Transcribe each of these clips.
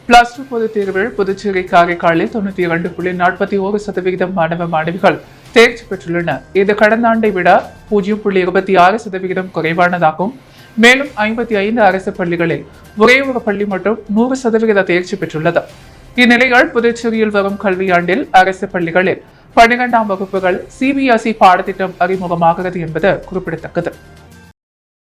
Plus two பொதுத் தேர்வில் புதுச்சேரி காரைக்காலில் 92.41% மாணவ மாணவிகள் தேர்ச்சி பெற்றுள்ளனர். இது கடந்த ஆண்டை விட 0.26% குறைவானதாகும். மேலும் 55 அரசு பள்ளிகளில் ஒரே ஒரு பள்ளி மட்டும் 100% தேர்ச்சி பெற்றுள்ளது. இந்நிலையில் புதுச்சேரியில் வரும் கல்வியாண்டில் அரசு பள்ளிகளில் 12ஆம் வகுப்புகள் CBSE பாடத்திட்டம் அறிமுகமாகிறது என்பது குறிப்பிடத்தக்கது.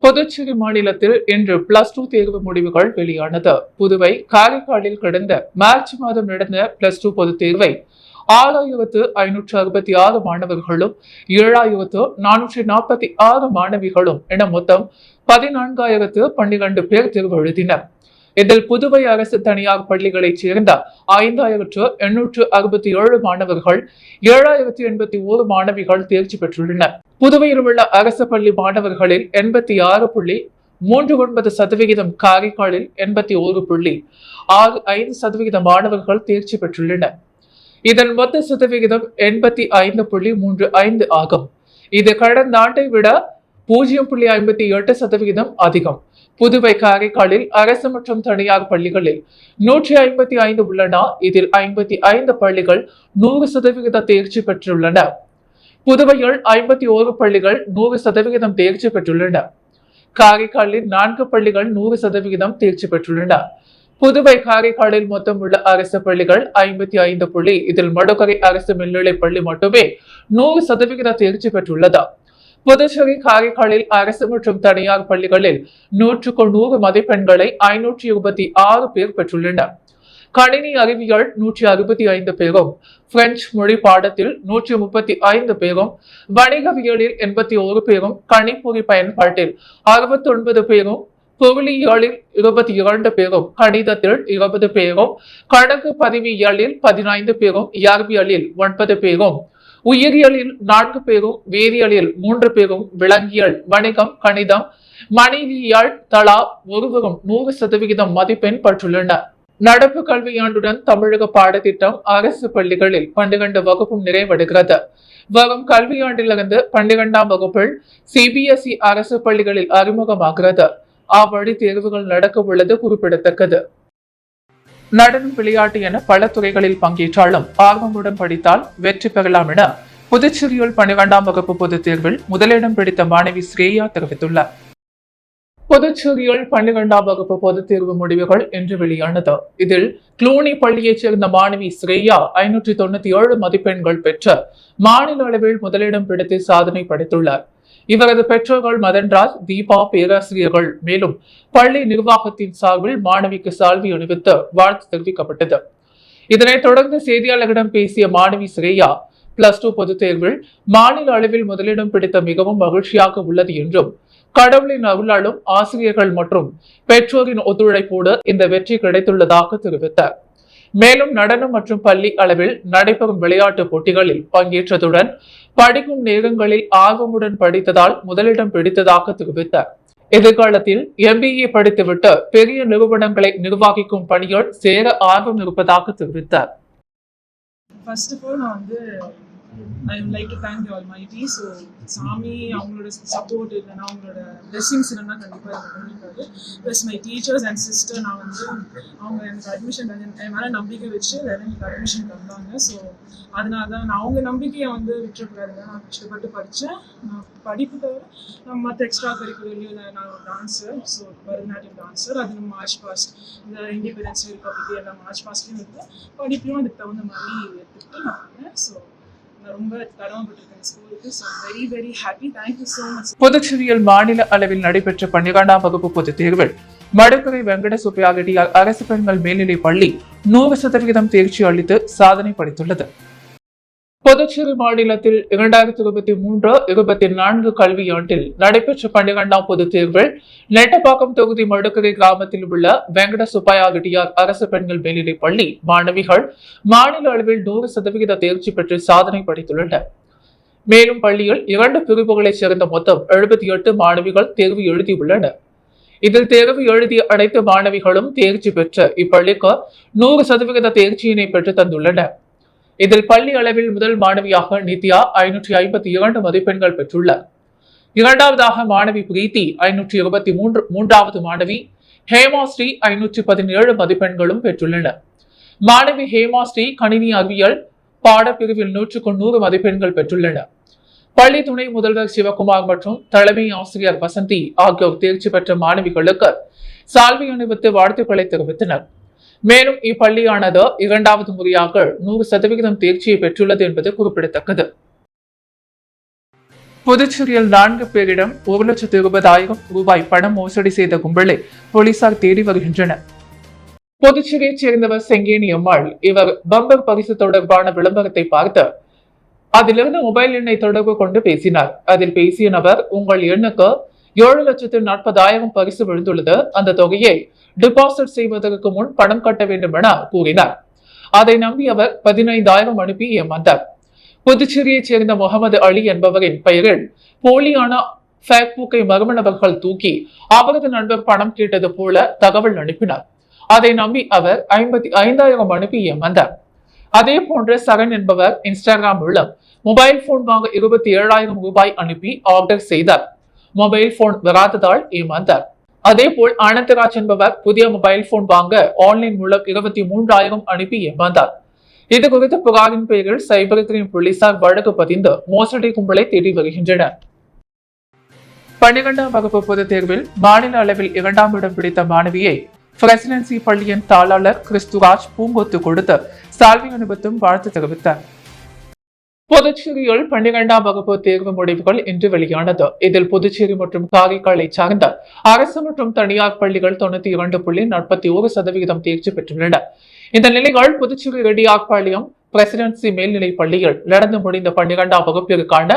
புதுச்சேரி மாநிலத்தில் இன்று பிளஸ் டூ தேர்வு முடிவுகள் வெளியானது. புதுவை காரைக்காலில் கடந்த மார்ச் மாதம் நடந்த பிளஸ் டூ பொதுத் தேர்வை 6566 மாணவர்களும் 7446 மாணவிகளும் என மொத்தம் 14012 பேர் தேர்வு எழுதினர். இதில் புதுவை அரசு தனியார் பள்ளிகளைச் சேர்ந்த 5867 மாணவர்கள் 7081 மாணவிகள் தேர்ச்சி பெற்றுள்ளனர். புதுவையில் உள்ள அரசு பள்ளி மாணவர்களில் 86.39%, காரைக்காலில் 81.65% மாணவர்கள் தேர்ச்சி பெற்றுள்ளனர். இதன் மொத்த சதவிகிதம் 85.35 ஆகும். இது கடந்த ஆண்டை விட 0.58% அதிகம். புதுவை காரைக்காலில் அரசு மற்றும் தனியார் பள்ளிகளில் 155 உள்ளன. இதில் 55 பள்ளிகள் 100% தேர்ச்சி பெற்றுள்ளன. புதுவையில் 51 பள்ளிகள் 100% தேர்ச்சி பெற்றுள்ளன. காரைக்காலில் 4 பள்ளிகள் 100% தேர்ச்சி பெற்றுள்ளன. புதுவை காரைக்காலில் மொத்தம் உள்ள அரசு பள்ளிகள் 55 புள்ளி. இதில் மடுக்கரை அரசு மேல்நிலைப் பள்ளி மட்டுமே 100% தேர்ச்சி பெற்றுள்ளது. புதுச்சேரி காரைக்காலில் அரசு மற்றும் தனியார் பள்ளிகளில் 100க்கு 100 மதிப்பெண்களை 526 பேர் பெற்றுள்ளனர். கணினி அறிவியல் 165 பேரும், பிரெஞ்சு மொழி பாடத்தில் 135 பேரும், வணிகவியலில் 81 பேரும், கணிப்பொறி பயன்பாட்டில் 69 பேரும், பொருளியலில் 22 பேரும், கணிதத்தில் 20 பேரும், கணக்கு பதிவியலில் 15 பேரும், இயற்பியலில் 9 பேரும், உயிரியலில் 4 பேரும், வேதியியலில் 3 பேரும், விலங்கியல், வணிகம், கணிதம், மனிதவியல் தலா ஒருவரும் 100% மதிப்பெண் பெற்றுள்ளனர். நடப்பு கல்வியாண்டுடன் தமிழக பாடத்திட்டம் அரசு பள்ளிகளில் 12 வகுப்பும் நிறைவடைகிறது. வரும் கல்வியாண்டிலிருந்து 12ஆம் வகுப்பில் CBSE அரசு பள்ளிகளில் அறிமுகமாகிறது. அவ்வழி தேர்வுகள் நடக்க உள்ளது குறிப்பிடத்தக்கது. நடனம், விளையாட்டு என பல துறைகளில் பங்கேற்றாலும் ஆர்வமுடன் படித்தால் வெற்றி பெறலாம் என புதுச்சேரியில் 12ஆம் வகுப்பு பொதுத் தேர்வில் முதலிடம் பிடித்த மாணவி ஸ்ரேயா தெரிவித்துள்ளார். புதுச்சேரியில் 12ஆம் வகுப்பு பொதுத் தேர்வு முடிவுகள் இன்று வெளியானது. இதில் க்ளூனி பள்ளியைச் சேர்ந்த மாணவி ஸ்ரேயா 597 மதிப்பெண்கள் பெற்று மாநில அளவில் முதலிடம் பிடித்து சாதனை படைத்துள்ளார். இவரது பெற்றோர்கள் மதன்ராஜ், தீபா, பேராசிரியர்கள் மேலும் பள்ளி நிர்வாகத்தின் சார்பில் மாணவிக்கு சால்வி அணிவித்து வாழ்த்து தெரிவிக்கப்பட்டது. இதனைத் தொடர்ந்து செய்தியாளர்களிடம் பேசிய மாணவி ஸ்ரேயா, பிளஸ் டூ பொதுத் தேர்வில் மாநில அளவில் முதலிடம் பிடித்த மிகவும் மகிழ்ச்சியாக உள்ளது என்றும், கடவுளின் அருளாலும் ஆசிரியர்கள் மற்றும் பெற்றோரின் ஒத்துழைப்போடு இந்த வெற்றி கிடைத்துள்ளதாக தெரிவித்தார். மேலும் நடனம் மற்றும் பள்ளி அளவில் நடைபெறும் விளையாட்டு போட்டிகளில் பங்கேற்றதுடன் படிக்கும் நேரங்களில் ஆர்வமுடன் படித்ததால் முதலிடம் பிடித்ததாக தெரிவித்தார். எதிர்காலத்தில் MBA படித்துவிட்டு பெரிய நிறுவனங்களை நிர்வகிக்கும் பணியில் சேர ஆர்வம் இருப்பதாக தெரிவித்தார். I would like to thank the Almighty. So, சாமி அவங்களோட சப்போர்ட் இல்லைன்னா அவங்களோட பிளெஸிங்ஸ் இல்லைன்னா கண்டிப்பாக எனக்கு பண்ணியிருக்காரு. Plus my teachers and sister, நான் அவங்க எனக்கு அட்மிஷன் என் மேலே நம்பிக்கை வச்சு எனக்கு அட்மிஷன் தந்தாங்க. ஸோ அதனால தான் நான் அவங்க நம்பிக்கையை விட்டுறக்கூடாதுங்க. நான் கஷ்டப்பட்டு படித்தேன். நான் படிப்பு தவிர நான் மற்ற எக்ஸ்ட்ரா கரிக்குலர்லையும் நான் ஒரு டான்ஸர். So Bharatanatyam dancer. அது நம்ம மார்ச் பாஸ்ட் இந்த இண்டிபெண்டன்ஸ் ரிப்பப்ளிக் எல்லாம் மார்ச் பாஸ்ட்லேயும் இருக்குது. படிப்பையும் அதுக்கு தகுந்த மாதிரி எடுத்துக்கிட்டு நான் பண்ணேன். ஸோ புதுச்சேரியில் மாநில அளவில் நடைபெற்ற 12ஆம் வகுப்பு பொதுத் தேர்வில் மடுக்கரை வெங்கட சுப்பையா அரசு பெண்கள் மேல்நிலைப் பள்ளி 100% தேர்ச்சி அளித்து சாதனை படைத்துள்ளது. புதுச்சேரி மாநிலத்தில் 2023-24 கல்வியாண்டில் நடைபெற்ற 12ஆம் பொதுத் தேர்வில் நெட்டப்பாக்கம் தொகுதி மடுக்கரை கிராமத்தில் உள்ள வெங்கட சுப்பையா அரசு பெண்கள் மேல்நிலைப் பள்ளி மாணவிகள் மாநில அளவில் 100% தேர்ச்சி பெற்று சாதனை படைத்துள்ளனர். மேலும் பள்ளியில் 2 பிரிவுகளைச் சேர்ந்த மொத்தம் 78 மாணவிகள் தேர்வு எழுதியுள்ளனர். இதில் தேர்வு எழுதிய அனைத்து மாணவிகளும் தேர்ச்சி பெற்று இப்பள்ளிக்கு 100% தேர்ச்சியினை பெற்று தந்துள்ளனர். இதில் பள்ளி அளவில் முதல் மாணவியாக நித்யா 552 மதிப்பெண்கள் பெற்றுள்ளார். இரண்டாவதாக மாணவி பிரீத்தி 523, மூன்றாவது மாணவி ஹேமாஸ்ரீ 517 மதிப்பெண்களும் பெற்றுள்ளனர். மாணவி ஹேமாஸ்ரீ கணினி அறிவியல் பாடப்பிரிவில் 100 மதிப்பெண்கள் பெற்றுள்ளனர். பள்ளி துணை முதல்வர் சிவகுமார் மற்றும் தலைமை ஆசிரியர் வசந்தி ஆகியோர் தேர்ச்சி பெற்ற மாணவிகளுக்கு சால்வை அணிவித்து வாழ்த்துக்களை தெரிவித்தனர். மேலும் இப்பள்ளியானது 2வது முறையாக 100% தேர்ச்சியை பெற்றுள்ளது என்பது குறிப்பிடத்தக்கது. புதுச்சேரியில் 4 பேரிடம் 1,20,000 ரூபாய் பணம் மோசடி செய்த கும்பலை போலீசார் தேடி வருகின்றனர். புதுச்சேரியை சேர்ந்தவர் செங்கேணி அம்மாள். இவர் பம்பர் பரிசு தொடர்பான விளம்பரத்தை பார்த்து அதிலிருந்து மொபைல் எண்ணை தொடர்பு கொண்டு பேசினார். அதில் பேசிய நபர், உங்கள் எண்ணுக்கு 7,40,000 பரிசு விழுந்துள்ளது, அந்த தொகையை டிபாசிட் செய்வதற்கு முன் பணம் கட்ட வேண்டும் என கூறினார். அதை நம்பி அவர் 15,000 அனுப்பி ஏமாந்தார். புதுச்சேரியைச் சேர்ந்த முகமது அலி என்பவரின் பெயரில் போலியான ஃபேஸ்புக்கை மர்ம நபர்கள் தூக்கி அவரது நண்பர் பணம் கேட்டது போல தகவல் அனுப்பினார். அதை நம்பி அவர் 55,000 அனுப்பி ஏமாந்தார். அதே போன்று சரண் என்பவர் இன்ஸ்டாகிராம் மூலம் மொபைல் போன் வாங்க 27,000 ரூபாய் அனுப்பி ஆர்டர் செய்தார். மொபைல் போன் வராததால் ஏமாந்தார். அதேபோல் ஆனந்தராஜ் என்பவர் புதிய மொபைல் போன் வாங்க ஆன்லைன் மூலம் 23,000 அனுப்பி ஏமாந்தார். இது குறித்த புகாரின் பெயரில் சைபர் கிரைம் போலீசார் வழக்கு பதிந்து மோசடி கும்பலை தேடி வருகின்றனர். 12ஆம் வகுப்பு பொதுத் தேர்வில் மாநில அளவில் 2ஆம் இடம் பிடித்த மாணவியை பிரசிடென்சி பள்ளியின் தாளாளர் கிறிஸ்துராஜ் பூங்கொத்து கொடுத்து சால்வை அணிவித்தும் வாழ்த்து தெரிவித்தார். புதுச்சேரியில் 12ஆம் வகுப்பு தேர்வு முடிவுகள் இன்று வெளியானது. இதில் புதுச்சேரி மற்றும் காரைக்காலை சார்ந்த அரசு மற்றும் தனியார் பள்ளிகள் 92.41% தேர்ச்சி பெற்றுள்ளன. இந்த நிலையில் புதுச்சேரி ரெட்டியார்பாளையம் பிரசிடென்சி மேல்நிலை பள்ளியில் நடந்து முடிந்த 12ஆம் வகுப்பிற்கான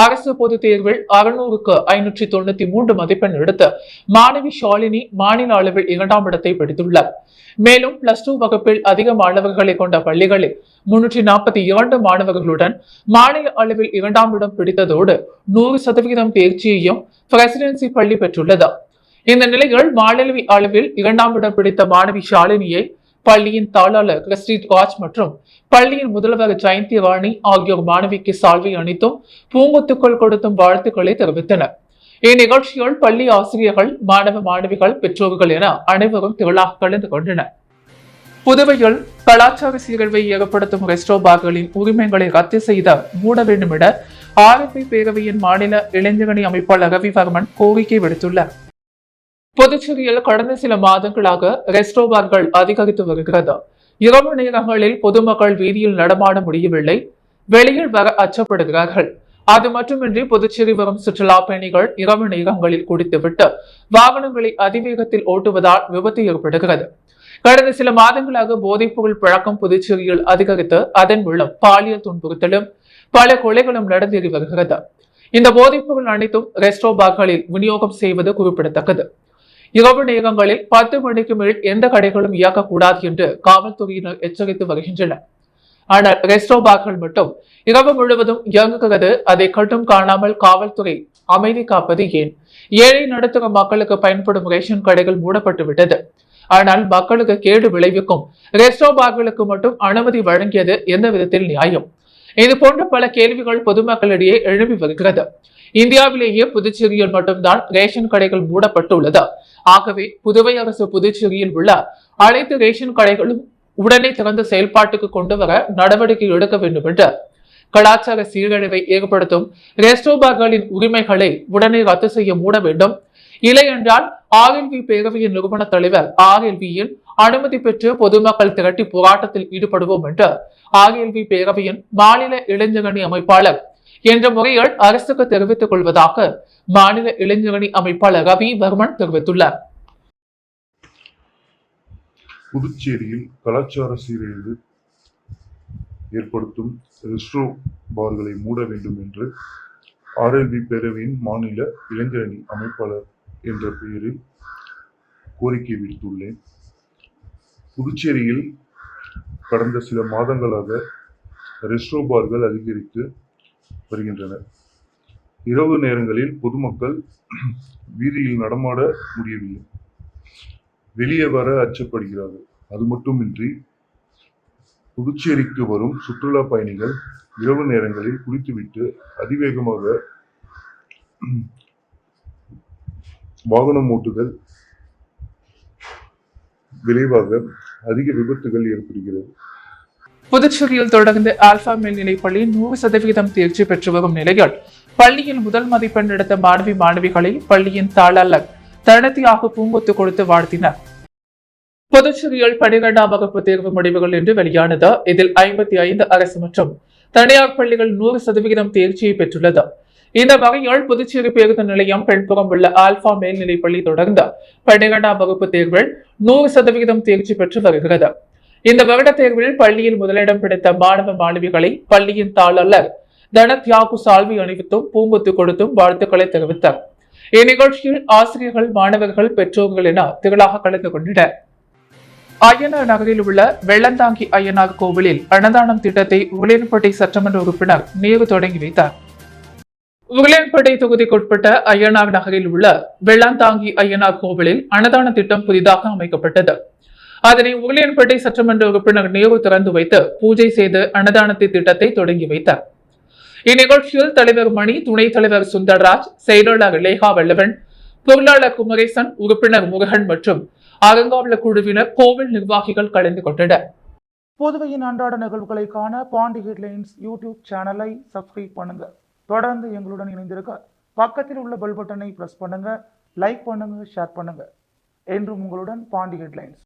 அரசு பொதுத் தேர்வில் 600க்கு 593 மதிப்பெண் எடுத்து மாணவி ஷாலினி மாநில அளவில் 2ஆம் இடத்தை பிடித்துள்ளார். மேலும் +2 வகுப்பில் அதிக மாணவர்களை கொண்ட பள்ளிகளில் 342 மாணவர்களுடன் மாநில அளவில் 2ஆம் இடம் பிடித்ததோடு 100% தேர்ச்சியையும் பிரசிடென்சி பள்ளி பெற்றுள்ளது. இந்த நிலையில் மாநில அளவில் 2ஆம் இடம் பிடித்த மாணவி ஷாலினியை பள்ளியின் தாளாளர் கிறிஸ்துராஜ் மற்றும் பள்ளியின் முதல்வர் ஜெயந்தி ராணி ஆகியோர் மாணவிக்கு சால்வை அணித்தும் பூங்கொத்துக்கள் கொடுத்தும் வாழ்த்துக்களை தெரிவித்தனர். இந்நிகழ்ச்சியில் பள்ளி ஆசிரியர்கள், மாணவ மாணவிகள், பெற்றோர்கள் என அனைவரும் திரளாக கலந்து கொண்டனர். புதுவையில் கலாச்சார சீரழிவை ஏற்படுத்தும் ரெஸ்டோ பார்களின் உரிமைகளை ரத்து செய்த மூட வேண்டும் என ஆர்எல்பி பேரவையின் மாநில இளைஞரணி அமைப்பாளர் ரவிவர்மன் கோரிக்கை விடுத்துள்ளார். புதுச்சேரியில் கடந்த சில மாதங்களாக ரெஸ்டோ பார்கள் அதிகரித்து வருகிறது. இரவு நேரங்களில் பொதுமக்கள் வீதியில் நடமாட முடியவில்லை, வெளியில் வர அச்சப்படுகிறார்கள். அது மட்டுமின்றி புதுச்சேரி வரும் சுற்றுலா பயணிகள் இரவு நேரங்களில் குடித்துவிட்டு வாகனங்களை அதிவேகத்தில் ஓட்டுவதால் விபத்து ஏற்படுகிறது. கடந்த சில மாதங்களாக போதைப்பொருள் பழக்கம் புதுச்சேரியில் அதிகரித்து அதன் மூலம் பாலியல் துன்புறுத்தலும் பல கொலைகளும் நடந்தேறி வருகிறது. இந்த போதைப்பொருள் அனைத்தும் ரெஸ்டோ பார்களில் விநியோகம் செய்வது குறிப்பிடத்தக்கது. இரவு நேரங்களில் 10 மணிக்கு மேல் எந்த கடைகளும் இயக்கக்கூடாது என்று காவல்துறையினர் எச்சரித்து வருகின்றனர். ஆனால் ரெஸ்டோ பார்கள் மட்டும் இரவு முழுவதும் இயங்குகிறது. அதை கட்டும் காணாமல் காவல்துறை அமைதி காப்பது ஏன்? ஏழை நடுத்தர மக்களுக்கு பயன்படும் ரேஷன் கடைகள் மூடப்பட்டு விட்டது. ஆனால் மக்களுக்கு கேடு விளைவிக்கும் ரெஸ்டோ பார்களுக்கு மட்டும் அனுமதி வழங்கியது எந்த விதத்தில் நியாயம்? இது போன்ற பல கேள்விகள் பொதுமக்களிடையே எழுப்பி வருகிறது. இந்தியாவிலேயே புதுச்சேரியில் மட்டும்தான் ரேஷன் கடைகள் மூடப்பட்டுள்ளது. ஆகவே புதுவை அரசு புதுச்சேரியில் உள்ள அனைத்து ரேஷன் கடைகளும் உடனே திறந்து செயல்பாட்டுக்கு கொண்டு வர நடவடிக்கை எடுக்க வேண்டும் என்று கலாச்சார சீரழிவை ஏற்படுத்தும் ரெஸ்டோ பார்களின் உரிமைகளை உடனே ரத்து செய்ய மூட வேண்டும். இல்லை என்றால் ஆர்எல்வி பேரவையின் நிறுவன தலைவர் ஆர்எல்வியின் அனுமதி பெற்று பொதுமக்கள் திரட்டி போராட்டத்தில் ஈடுபடுவோம் என்று ஆர்எல்வி பேரவையின் மாநில இளைஞரணி அமைப்பாளர் என்ற முறையில் அரசுக்கு தெரிவித்துக் கொள்வதாக மாநில இளைஞரணி அமைப்பாளர் ரவி வர்மன் தெரிவித்துள்ளார். புதுச்சேரியில் கலாச்சார சீரழிவு ஏற்படுத்தும் ரெஸ்டோ பார்களை மூட வேண்டும் என்று ஆர்எல்வி பேரவையின் மாநில இளைஞரணி அமைப்பாளர் என்ற பெயரில் கோரிக்கை விடுத்துள்ளேன். புதுச்சேரியில் கடந்த சில மாதங்களாக ரெஸ்டோ பார்கள் அதிகரித்து வருகின்றன. இரவு நேரங்களில் பொதுமக்கள் வீதியில் நடமாட முடியவில்லை, வெளியே வர அச்சப்படுகிறார்கள். அது மட்டுமின்றி புதுச்சேரிக்கு வரும் சுற்றுலா பயணிகள் இரவு நேரங்களில் குடித்துவிட்டு அதிவேகமாக வாகனம் ஓட்டுதல் விளைவாக அதிக விபத்துகள் ஏற்படுகிறது. புதுச்சேரியில் தொடர்ந்து ஆல்பா மேல்நிலைப் பள்ளி 100% தேர்ச்சி பெற்று வரும் நிலையில் பள்ளியில் முதல் மதிப்பெண் எடுத்த மாணவிகளை பள்ளியின் தாளாளர் தனத்தியாக பூங்கொத்து கொடுத்து வாழ்த்தினர். புதுச்சேரியில் 12ஆம் வகுப்பு தேர்வு முடிவுகள் இன்று வெளியானது. இதில் 55 அரசு மற்றும் தனியார் பள்ளிகள் 100% தேர்ச்சியை பெற்றுள்ளது. இந்த வகையில் புதுச்சேரி பேருந்து நிலையம் பின்புறம் உள்ள ஆல்பா மேல்நிலைப் பள்ளி தொடர்ந்து 12ஆம் வகுப்பு தேர்வில் 100% தேர்ச்சி பெற்று வருகிறது. இந்த வருட தேர்வில் பள்ளியில் முதலிடம் பிடித்த மாணவிகளை பள்ளியின் தாளாளர் தனத்யாகு சால்வி அணிவித்தும் பூங்கொத்து கொடுத்தும் வாழ்த்துக்களை தெரிவித்தார். இந்நிகழ்ச்சியில் ஆசிரியர்கள், மாணவர்கள், பெற்றோர்கள் என திரளாக கலந்து கொண்டனர். அய்யனார் நகரில் உள்ள வெள்ளந்தாங்கி அய்யனார் கோவிலில் அன்னதானம் திட்டத்தை உருளையன்பேட்டை சட்டமன்ற உறுப்பினர் நேரு தொடங்கி வைத்தார். உருளையன்பேட்டை தொகுதிக்குட்பட்ட அய்யனார் நகரில் உள்ள வெள்ளந்தாங்கி அய்யனார் கோவிலில் அன்னதான திட்டம் புதிதாக அமைக்கப்பட்டது. அதனை உருளையன்பேட்டை சட்டமன்ற உறுப்பினர் நேரு திறந்து வைத்து பூஜை செய்து அன்னதானத்தை திட்டத்தை தொடங்கி வைத்தார். இந்நிகழ்ச்சியில் தலைவர் மணி, துணைத் தலைவர் சுந்தர்ராஜ், செயலாளர் லேகா வல்லவன், பொருளாளர் குமரேசன், உறுப்பினர் முருகன் மற்றும் அறங்காவலர் குழுவினர், கோவில் நிர்வாகிகள் கலந்து கொண்டனர். புதுவையின் அன்றாட நிகழ்வுகளை காண பாண்டி ஹெட்லைன்ஸ் யூடியூப் சேனலை சப்ஸ்கிரைப் பண்ணுங்க. தொடர்ந்து எங்களுடன் இணைந்திருக்க பக்கத்தில் உள்ள பெல் பட்டனை பிரஸ் பண்ணுங்க. லைக் பண்ணுங்க, ஷேர் பண்ணுங்க. என்றும் உங்களுடன் பாண்டி ஹெட்லைன்ஸ்.